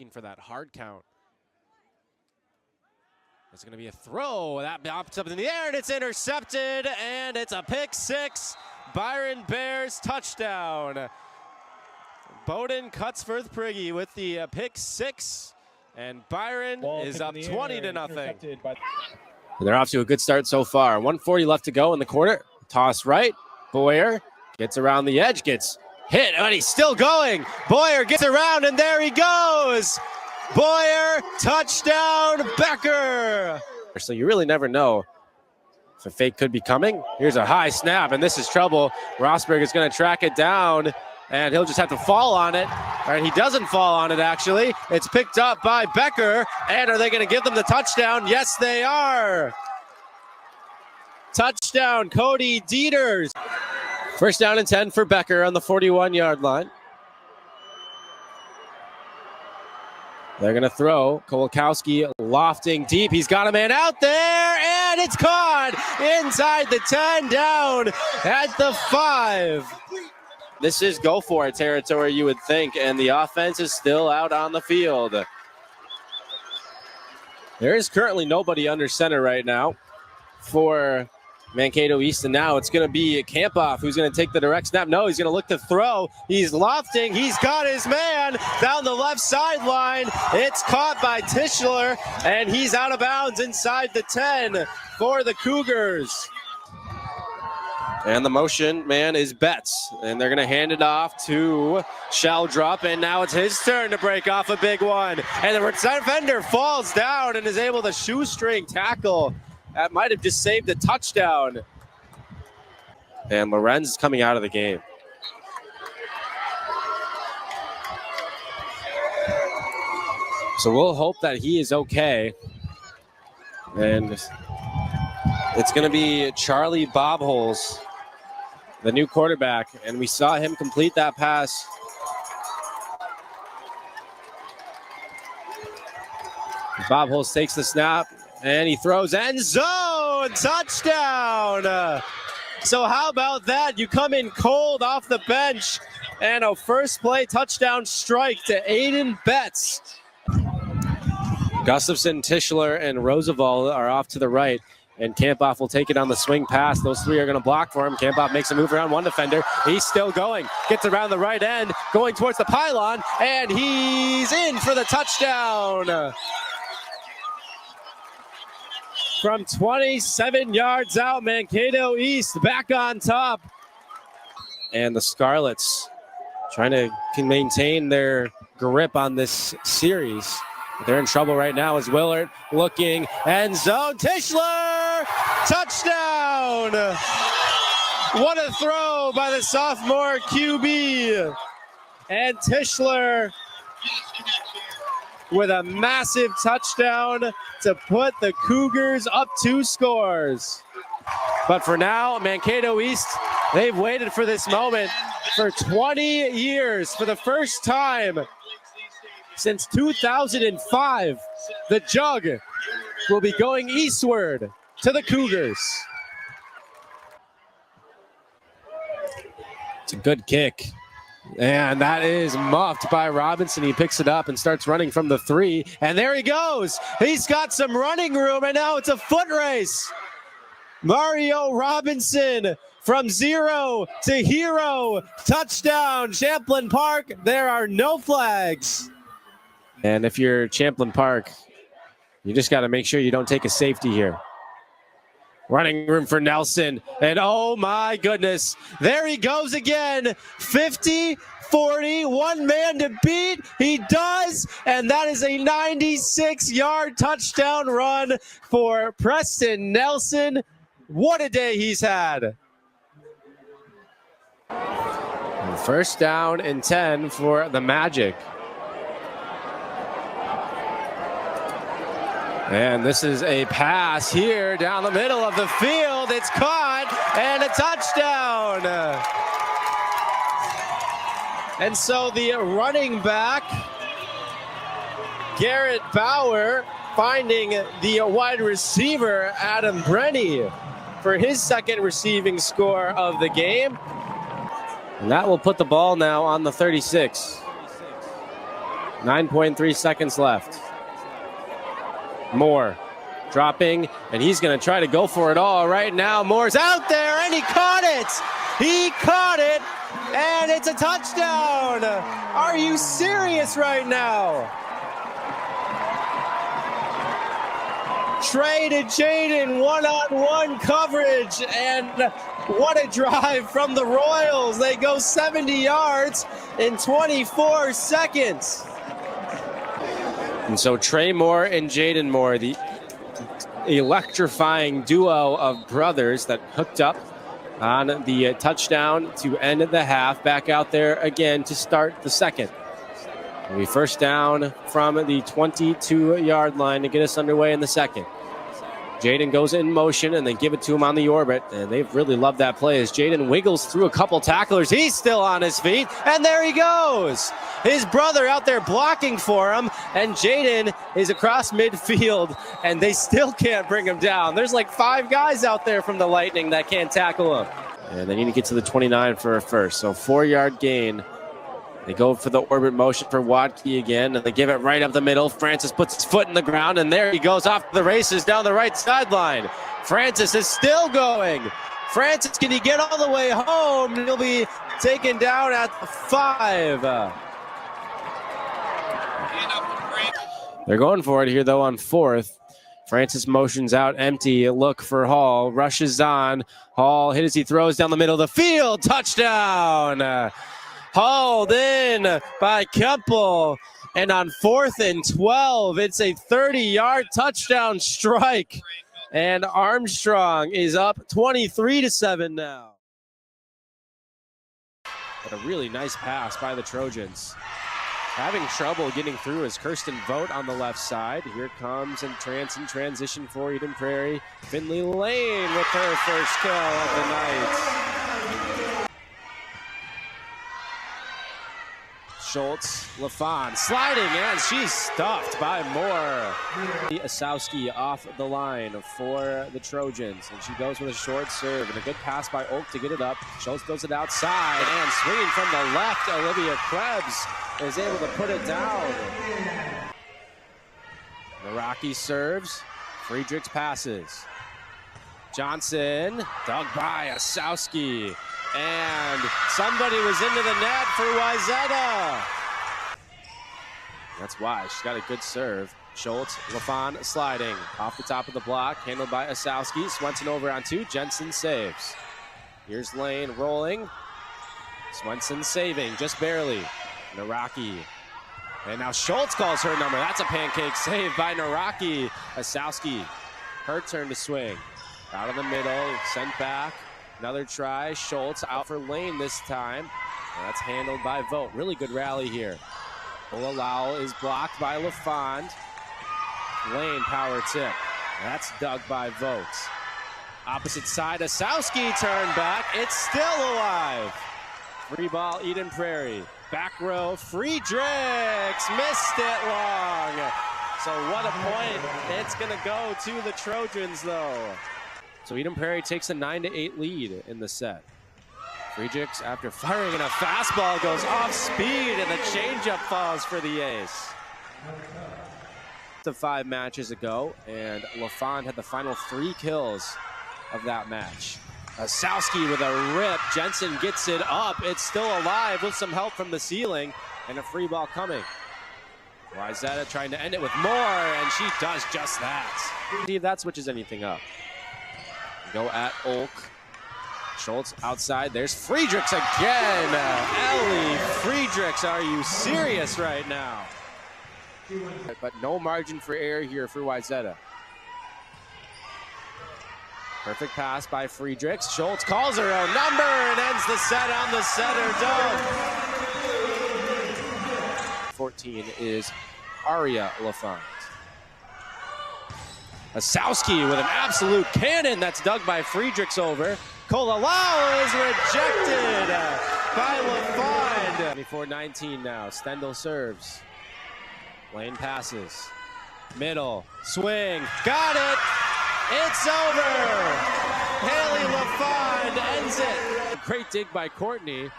looking for that hard count. It's going to be a throw. That pops up in the air, and it's intercepted, and it's a pick six. Byron Bears touchdown. Bowden Cutsforth-Prigge with the pick six, and Byron Ball is up 20-0. They're off to a good start so far. 1:40 left to go in the quarter. Toss right. Boyer gets around the edge, gets hit, and he's still going. Boyer gets around, and there he goes. Boyer, touchdown, Becker. So you really never know if a fake could be coming. Here's a high snap, and this is trouble. Rosberg is going to track it down, and he'll just have to fall on it. And he doesn't fall on it, actually. It's picked up by Becker, and are they going to give them the touchdown? Yes, they are. Touchdown, Cody Dieters. First down and 10 for Becker on the 41-yard line. They're going to throw. Kolakowski lofting deep. He's got a man out there, and it's caught inside the 10, down at the 5. This is go for it territory, you would think, and the offense is still out on the field. There is currently nobody under center right now for Mankato East, and now it's going to be Campoff who's going to take the direct snap. No, he's going to look to throw. He's lofting. He's got his man down the left sideline. It's caught by Tischler, and he's out of bounds inside the 10 for the Cougars. And the motion man is Betts, and they're going to hand it off to Sheldrup, and now it's his turn to break off a big one. And the defender falls down and is able to shoestring tackle. That might have just saved a touchdown. And Lorenz is coming out of the game. So we'll hope that he is okay. And it's going to be Charlie Bobholes, the new quarterback. And we saw him complete that pass. Bobholes takes the snap. And he throws end zone, touchdown. So how about that? You come in cold off the bench, and a first play touchdown strike to Aiden Betts. Gustafson, Tischler, and Roosevelt are off to the right, and Campoff will take it on the swing pass. Those three are going to block for him. Campoff makes a move around one defender. He's still going, gets around the right end, going towards the pylon, and he's in for the touchdown. From 27 yards out, Mankato East back on top. And the Scarlets trying to maintain their grip on this series. They're in trouble right now as Willard looking, end zone, Tischler, touchdown! What a throw by the sophomore QB. And Tischler with a massive touchdown to put the Cougars up 2 scores. But for now, Mankato East, they've waited for this moment for 20 years. For the first time since 2005, the Jug will be going eastward to the Cougars. It's a good kick. And that is muffed by Robinson. He picks it up and starts running from the 3. And there he goes. He's got some running room, and now it's a foot race. Mario Robinson from 0 to hero. Touchdown, Champlin Park. There are no flags. And if you're Champlin Park, you just got to make sure you don't take a safety here. Running room for Nelson, and oh my goodness, there he goes again. 50, 40, one man to beat. He does, and that is a 96-yard touchdown run for Preston Nelson. What a day he's had. And first down and 10 for the Magic. And this is a pass here down the middle of the field. It's caught, and a touchdown. And so the running back, Garrett Bauer, finding the wide receiver, Adam Brenny, for his second receiving score of the game. And that will put the ball now on the 36. 9.3 seconds left. Moore dropping, and he's going to try to go for it all right now. Moore's out there, and he caught it. He caught it, and it's a touchdown. Are you serious right now? Trey to Jaden, one-on-one coverage, and what a drive from the Royals. They go 70 yards in 24 seconds. And so Trey Moore and Jaden Moore, the electrifying duo of brothers that hooked up on the touchdown to end the half, back out there again to start the second. We first down from the 22-yard line to get us underway in the second. Jaden goes in motion, and they give it to him on the orbit, and they've really loved that play as Jaden wiggles through a couple tacklers. He's still on his feet, and there he goes. His brother out there blocking for him, and Jaden is across midfield, and they still can't bring him down. There's like 5 guys out there from the Lightning that can't tackle him. And they need to get to the 29 for a first, so 4-yard gain. They go for the orbit motion for Watke again, and they give it right up the middle. Francis puts his foot in the ground, and there he goes off the races down the right sideline. Francis is still going. Francis, can he get all the way home? He'll be taken down at the 5. They're going for it here, though, on 4th. Francis motions out empty. Look for Hall. Rushes on. Hall hit as he throws down the middle of the field. Touchdown! Hauled in by Kemple, and on 4th and 12, it's a 30-yard touchdown strike, and Armstrong is up 23-7 now. But a really nice pass by the Trojans. Having trouble getting through is Kirsten Vogt on the left side. Here comes in transition for Eden Prairie. Finley Lane with her first kill of the night. Schultz, LaFon sliding, and she's stuffed by Moore. Asowski off the line for the Trojans, and she goes with a short serve and a good pass by Oak to get it up. Schultz throws it outside, and swinging from the left, Olivia Krebs is able to put it down. Naraki serves, Friedrichs passes. Johnson, dug by Asowski. And somebody was into the net for Wayzata. That's why she's got a good serve. Schultz, LaFon sliding off the top of the block, handled by Asowski. Swenson over on 2. Jensen saves. Here's Lane rolling. Swenson saving just barely. Naraki. And now Schultz calls her number. That's a pancake save by Naraki. Asowski, her turn to swing. Out of the middle, sent back. Another try. Schultz out for Lane this time. And that's handled by Vogt. Really good rally here. Olalau is blocked by LaFond. Lane power tip. That's dug by Vogt. Opposite side, Asowski turned back. It's still alive. Free ball, Eden Prairie. Back row, Friedrichs missed it long. So what a point. It's going to go to the Trojans, though. So Eden Prairie takes a 9-8 lead in the set. Friedrichs, after firing in a fastball, goes off speed, and the changeup falls for the ace. 5 matches ago, and LaFond had the final 3 kills of that match. Asowski with a rip. Jensen gets it up. It's still alive with some help from the ceiling, and a free ball coming. Wayzata trying to end it with Moore, and she does just that. See if that switches anything up. Go at Olk. Schultz outside. There's Friedrichs again. Ellie Friedrichs, are you serious right now? But no margin for error here for Wayzata. Perfect pass by Friedrichs. Schultz calls her own number and ends the set on the center dome. 14 is Aria LaFont. Asowski with an absolute cannon that's dug by Friedrichs over. Kolalau is rejected by LaFond. 24-19 now. Stendel serves. Lane passes. Middle. Swing. Got it. It's over. Haley LaFond ends it. Great dig by Courtney.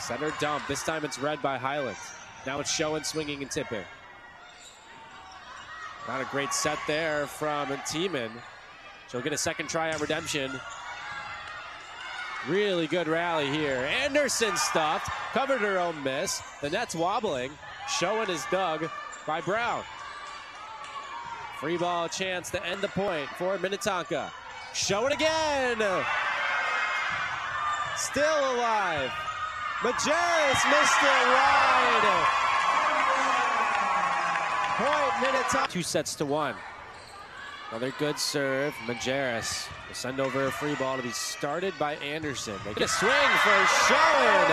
Center dump. This time it's read by Highland. Now it's Schoen swinging and tipping. Not a great set there from Tiemann. She'll get a second try on redemption. Really good rally here. Anderson stuffed, covered her own miss. The net's wobbling. Schoen is dug by Brown. Free ball chance to end the point for Minnetonka. Schoen again. Still alive. Majerus missed it wide. Point Minnetonka. 2-1. Another good serve. Majerus will send over a free ball to be started by Anderson. They get a swing for Schoen.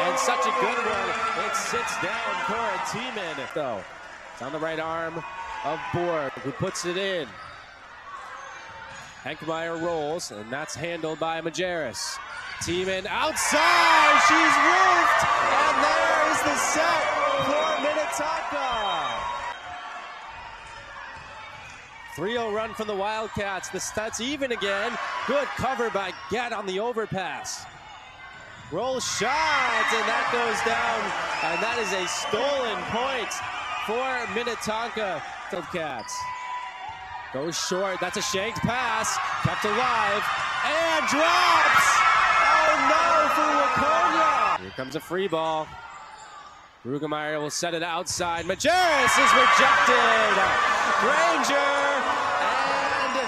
And such a good one. It sits down Cora Tiemann. Though it's on the right arm of Borg, who puts it in. Henkmeyer rolls, and that's handled by Majerus. Tiemann outside, she's roofed, and there is the set for Minnetonka. 3-0 run from the Wildcats. The stats even again. Good cover by Gett on the overpass. Roll shot, and that goes down, and that is a stolen point for Minnetonka. Cats goes short. That's a shanked pass, kept alive, and drops. Oh no, for Waconia. Here comes a free ball. Rugemeyer will set it outside. Majerus is rejected. Granger and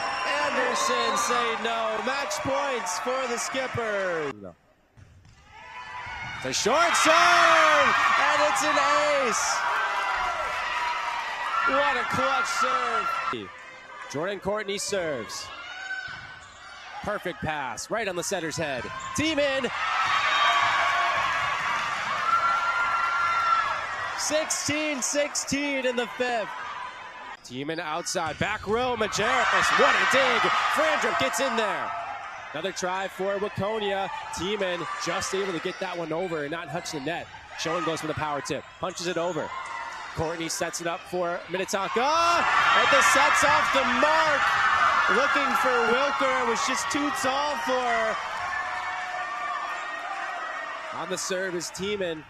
Anderson say no. Match points for the skipper. No. It's a short serve, and it's an ace. What a clutch serve. Jordan Courtney serves. Perfect pass, right on the setter's head. Tiemann. 16-16 in the fifth. Tiemann outside, back row, Majerus. What a dig. Frandrup gets in there. Another try for Waconia. Tiemann just able to get that one over and not touch the net. Schoen goes for the power tip, punches it over. Courtney sets it up for Minnetonka, and the set's off the mark. Looking for Wilker, it was just too tall for her. On the serve is Tiemann.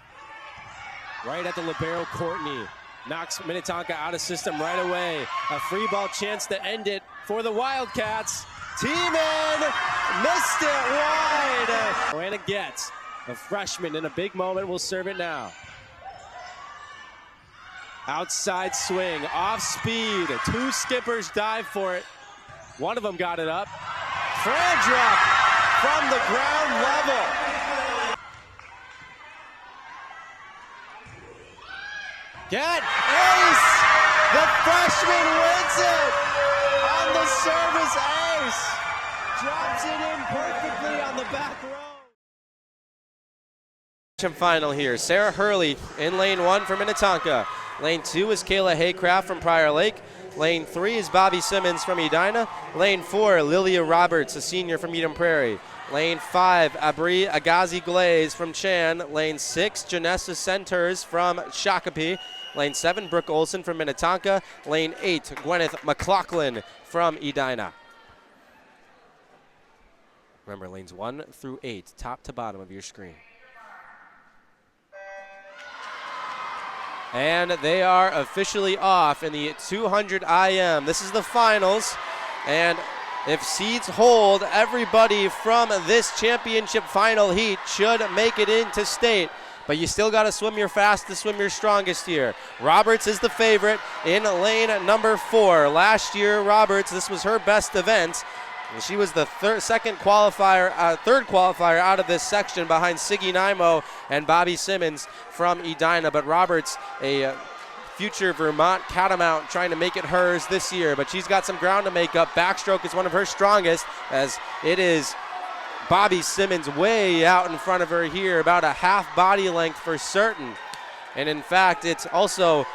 Right at the libero, Courtney knocks Minnetonka out of system right away. A free ball chance to end it for the Wildcats. Tiemann missed it wide. Joanna Gett, a freshman in a big moment, will serve it now. Outside swing, off speed. Two skippers dive for it. One of them got it up. Frandrup from the ground level. Gett, ace! The freshman wins it on the service ace. Drops it in perfectly on the back row. Final here. Sarah Hurley in lane 1 for Minnetonka. Lane 2 is Kayla Haycraft from Prior Lake. Lane 3 is Bobby Simmons from Edina. Lane 4, Lilia Roberts, a senior from Eden Prairie. Lane 5, Abri Agazi Glaze from Chan. Lane 6, Janessa Centers from Shakopee. Lane 7, Brooke Olson from Minnetonka. Lane 8, Gwyneth McLaughlin from Edina. Remember, lanes 1 through 8, top to bottom of your screen. And they are officially off in the 200 IM. This is the finals, and if seeds hold, everybody from this championship final heat should make it into state. But you still got to swim your fastest, swim your strongest here. Roberts is the favorite in lane number 4. Last year, Roberts, this was her best event. She was the third qualifier out of this section behind Siggy Nimo and Bobby Simmons from Edina. But Roberts, a future Vermont Catamount, trying to make it hers this year. But she's got some ground to make up. Backstroke is one of her strongest, as it is Bobby Simmons way out in front of her here, about a half body length for certain. And in fact, it's also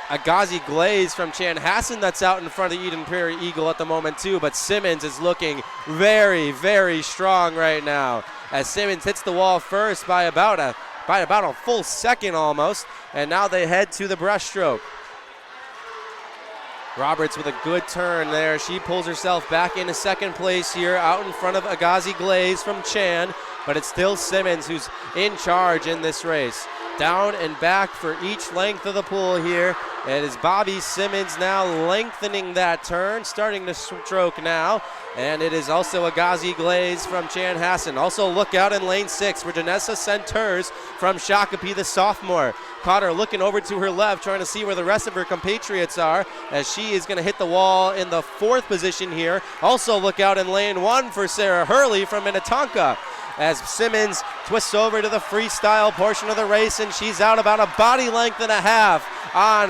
Agazi Glaze from Chanhassen that's out in front of the Eden Prairie Eagle at the moment too, but Simmons is looking very, very strong right now, as Simmons hits the wall first by about a full second almost, and now they head to the breaststroke. Roberts with a good turn there. She pulls herself back into second place here out in front of Agazi Glaze from Chan, but it's still Simmons who's in charge in this race. down and back for each length of the pool here. It is Bobby Simmons now lengthening that turn, starting to stroke now. And it is also a Ghazi Glaze from Chanhassen. Also look out in lane 6 for Janessa Centers from Shakopee, the sophomore. Caught her looking over to her left, trying to see where the rest of her compatriots are, as she is going to hit the wall in the 4th position here. Also look out in lane 1 for Sarah Hurley from Minnetonka, as Simmons twists over to the freestyle portion of the race, and she's out about a body length and a half on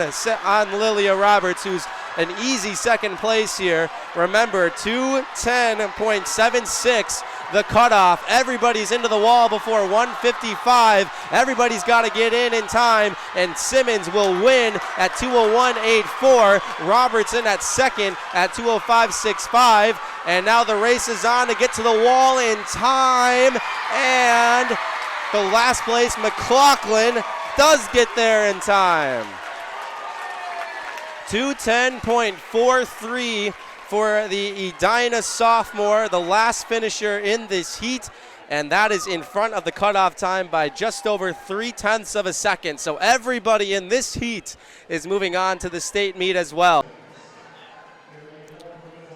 Lilia Roberts, who's an easy 2nd place here. Remember, 2:10.76 the cutoff. Everybody's into the wall before 1:55. Everybody's got to get in time, and Simmons will win at 2:01.84. Robertson at 2nd at 2:05.65. And now the race is on to get to the wall in time. And the last place, McLaughlin, does get there in time. 2:10.43 for the Edina sophomore, the last finisher in this heat. And that is in front of the cutoff time by just over 0.3 of a second. So everybody in this heat is moving on to the state meet as well.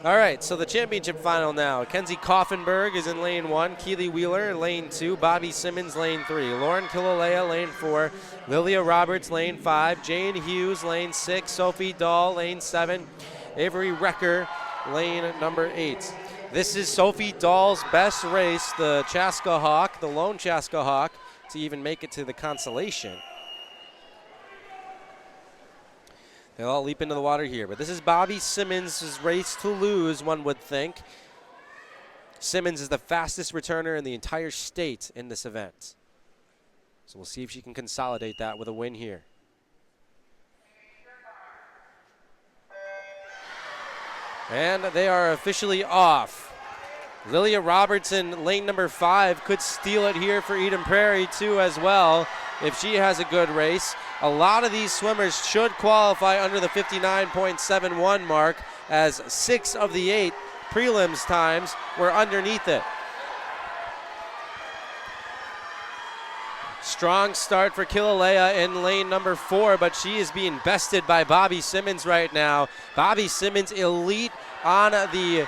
All right, so the championship final now. Kenzie Koffenberg is in lane 1, Keely Wheeler lane 2, Bobby Simmons lane 3, Lauren Kilolea lane 4, Lilia Roberts lane 5, Jane Hughes lane 6, Sophie Dahl lane 7, Avery Recker lane number 8. This is Sophie Dahl's best race, the Chaska Hawk, the lone Chaska Hawk, to even make it to the consolation. They'll all leap into the water here, but this is Bobby Simmons' race to lose, one would think. Simmons is the fastest returner in the entire state in this event. So we'll see if she can consolidate that with a win here. And they are officially off. Lilia Robertson, lane number 5, could steal it here for Eden Prairie too as well if she has a good race. A lot of these swimmers should qualify under the 59.71 mark, as 6 of the 8 prelims times were underneath it. Strong start for Kilolea in lane number 4, but she is being bested by Bobby Simmons right now. Bobby Simmons elite on the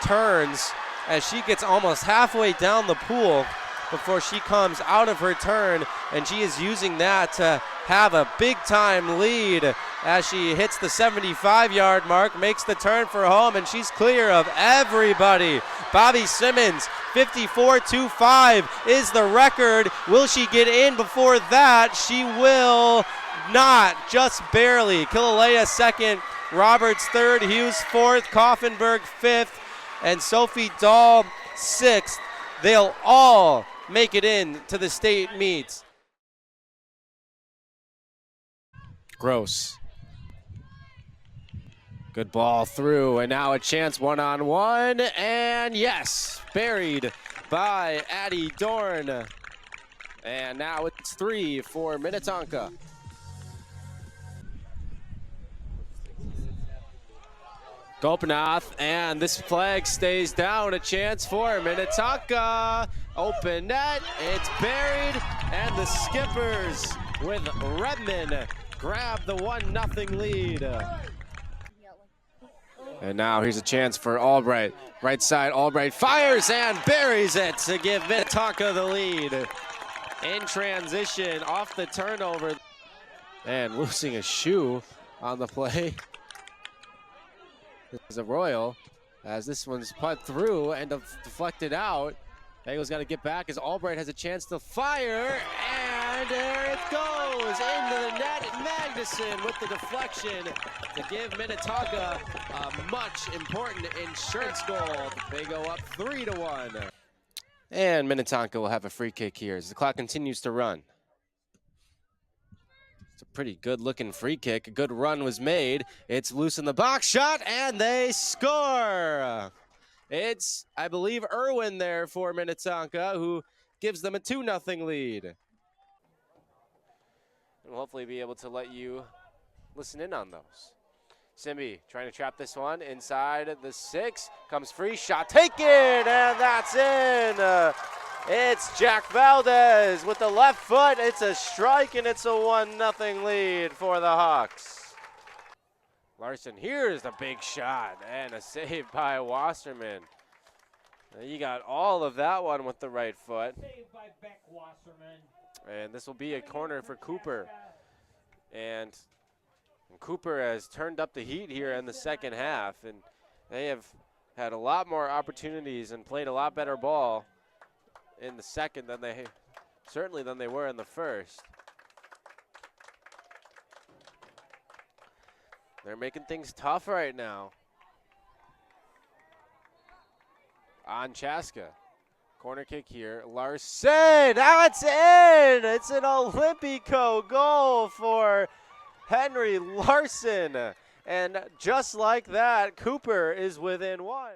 turns, as she gets almost halfway down the pool before she comes out of her turn, and she is using that to have a big time lead as she hits the 75-yard mark, makes the turn for home, and she's clear of everybody. Bobby Simmons, 54.25 is the record. Will she get in before that? She will not, just barely. Kilolea 2nd, Roberts 3rd, Hughes 4th, Koffenberg 5th, and Sophie Dahl 6th. They'll all make it in to the state meets. Gross. Good ball through, and now a chance one-on-one, and yes, buried by Addie Dorn. And now it's 3 for Minnetonka. Gopinath, and this flag stays down. A chance for Minnetonka. Open net, it's buried, and the Skippers with Redmond grab the 1-0 lead. And now here's a chance for Albright. Right side, Albright fires and buries it to give Minnetonka the lead. In transition, off the turnover, and losing a shoe on the play. This is a Royal, as this one's put through and deflected out. Bengals got to get back as Albright has a chance to fire, and there it goes into the net. Magnuson with the deflection to give Minnetonka a much important insurance goal. They go up 3-1. And Minnetonka will have a free kick here as the clock continues to run. It's a pretty good looking free kick. A good run was made. It's loose in the box shot, and they score. It's, I believe, Irwin there for Minnetonka, who gives them a 2-0 lead. And we'll hopefully be able to let you listen in on those. Simby trying to trap this one inside the 6. Comes free, shot taken, and that's in. It's Jack Valdez with the left foot. It's a strike, and it's a 1-0 lead for the Hawks. Larson, here's the big shot, and a save by Wasserman. You got all of that one with the right foot. Saved by Beck Wasserman. And this will be a corner for Cooper. And Cooper has turned up the heat here in the second half, and they have had a lot more opportunities and played a lot better ball in the second than they were in the first. They're making things tough right now. On Chaska. Corner kick here. Larson. That's in. It's an Olympico goal for Henry Larson. And just like that, Cooper is within one.